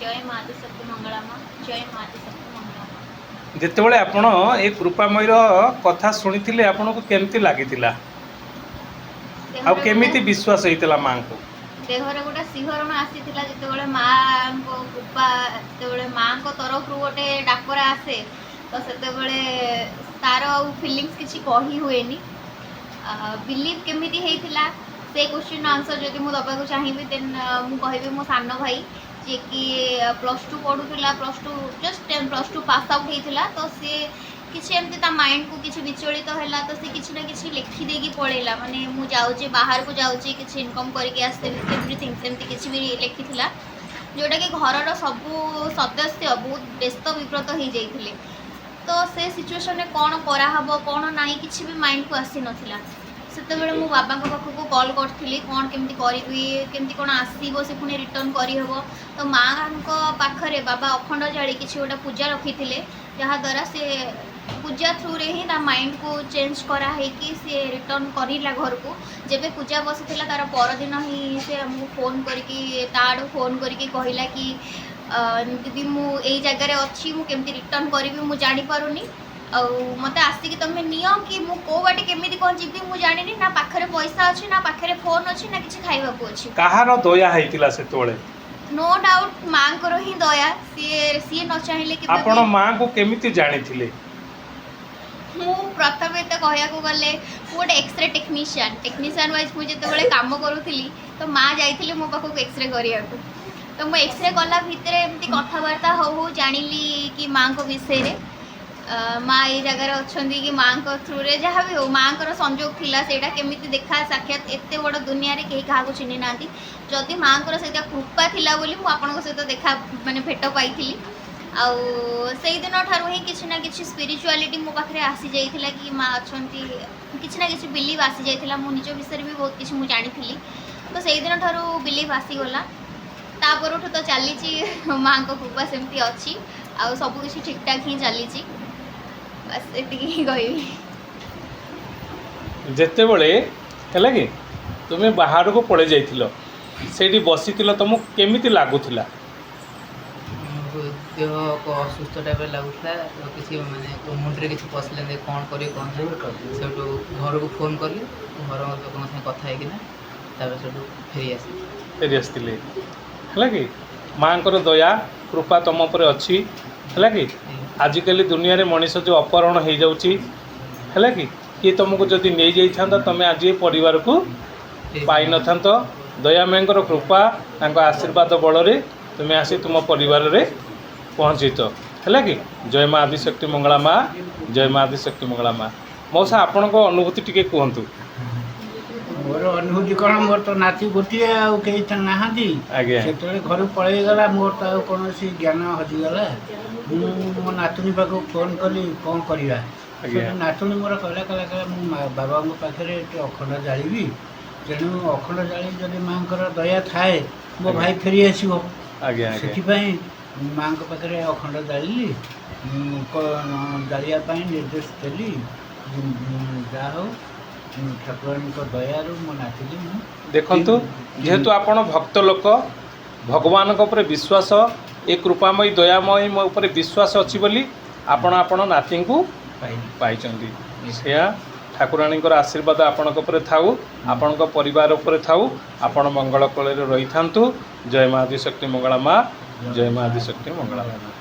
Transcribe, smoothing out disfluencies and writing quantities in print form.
जय माँ आदिशक्ति मंगला माँ, जय माँ आदिशक्ति मंगला माँ। जितेबाला आपण ए कृपामयीर कथा शुणी आपन को केमती लगी आ केमिति विश्वास होता माँ को देहरे गोटे शिहरण आसीला जिते माँ कृपा जो माँ तरफ गोटे डाकरा आसे तो से तार फिलिंग्स किसी कही हुए बिलीव केमिति होता से क्वेश्चन आंसर जब मुझे दबा चाहिए देन मुझे मो सान भाई जी कि +2 पढ़ुला +2 जस्ट +2 पास आउट होता तो सी किसी एमती माइंड को किसी विचलित है तो सी किसी ना किसी लिखिदेकी पलैला माने मु जाऊँ बाहर को जाऊँ किसी इनकम करके आसते एवरीथिंग सेमती किसी भी लिखी जोटा कि घर सबू सदस्य बहुत व्यस्त विव्रत हो जाते तो से सिचुएशन में कौन कराहब कौन ना किसी भी माइंड को आसी नाला से मो बाबा पाखक कॉल करी कौन केमती करी केमती कौन आसो से पुणी रिटर्न करहब तो माँ पाखरे बाबा अखंड जाड़ी किसी गोटे पूजा रखी थे जहाँद्वारा से पूजा थ्रू रे ही माइंड को चेंज कराई सी रिटर्न करला घर को जब पूजा बसला तार परदिन ही से आमको फोन करके ताड़ फोन करके कहला कि दीदी मुझे जगार अच्छी मुझे रिटर्न करी मुझे जापारूनी आ मत आसिक तुम्हें नियो कि मु को बाटे केमिति कौन जीवी मु जानिनी ना पाखरे पैसा अच्छी ना पाखरे फोन अच्छी ना किसी खाइबा को अच्छी कहार दया हेतिला सेतोळे नो डाउट माँ को ही दया सी न चाहिए कि आपण माँ को केमिति जानिथिले मु प्रथम तो कहया को गले गोटे एक्सरे टेक्नीशियन वाइज मुझे जो काम करूली तो माँ जाइए मो पाखक एक्सरे करिया तो मु एक्सरे कला भितर एमती कथबार्ता हो जानिली कि माँ को विषय रे माँ ये जगार अच्छा कि माँ को थ्रू रे जहाँ भी हो माँ को संजोग थिला सेटा केमिति देखा साक्षात एते बड़ दुनिया रे कहीं क्या चिन्ह ना जदि माँ को कृपा थिला बोली मु आपन सहित देखा माने भेट पाई से दिन ठार ही किसी ना किसी स्पिरिचुआलिटी मो पाखे आसी जाइथिला कि माँ अच्छा किसी ना किसी बिलीव आसी जाइथिला मु निज विषय भी बहुत किसी मुझे जानी तो से दिन ठार बिलीव आसीगला तापर तो चली माँ को कृपा सेमती अच्छी आ सब किसी ठीक ठाक ही चली बस ये कहबी जेतेबेले हैला कि तुम्हें बाहर को पड़े जाइथिलो सेठी बसीथिलो तुमको केमिति लागुथिला देह को असुस्थ टाइप लगुला तो किसी माने मुंडे किसी पसले कौन करी कौन से घर को फोन कली घर लोक कथा है फेरी आसते है कि माँ को दया कृपा तुम पर अच्छी है कि आजिकल दुनिया रे मनीष जो अपहरण हो जाऊँगी है कि किए तुमको जदि नहीं जाइथा तुम आज ये परिवार को पाई न था दया माँ कृपा आशीर्वाद बल तुम्हें आसी तुम परिवार रे पहुँची तो है कि जय माँ आदिशक्ति मंगला माँ जय माँ आदिशक्ति मंगला माँ मौसा आपण को अनुभूति टिके कहतु मोर अनुभूति कौन मोर तो नाती गोटे आई नहांती से घर पलैगला मोर तो कौन ज्ञान हजिगला मो नातुनी पाक फोन कली कौन करवा नातुनी मोर कहला कहला मो बाबा पाखे अखंड जाड़ी तेणु अखंड जाड़ी जब माँ दया थाए मो भाई फेरी आसो से माँ पाखे अखंड जाली जावाई निर्देश देली जहा हो ठाकुरानी दयारू मो नाचली देखु जेहेतु आपण भक्त लोक भगवान ऊपर विश्वास ए कृपामयी दयामयी मो ऊपर विश्वास अच्छी बोली आपण आपण नाती को पाई से ठाकुरानी आशीर्वाद आपण थाऊ आपण परिवार उपर थाऊ आपण मंगल कूल रही था। जय माँ आदिशक्ति मंगला माँ जय माँ आदिशक्ति मंगला माँ।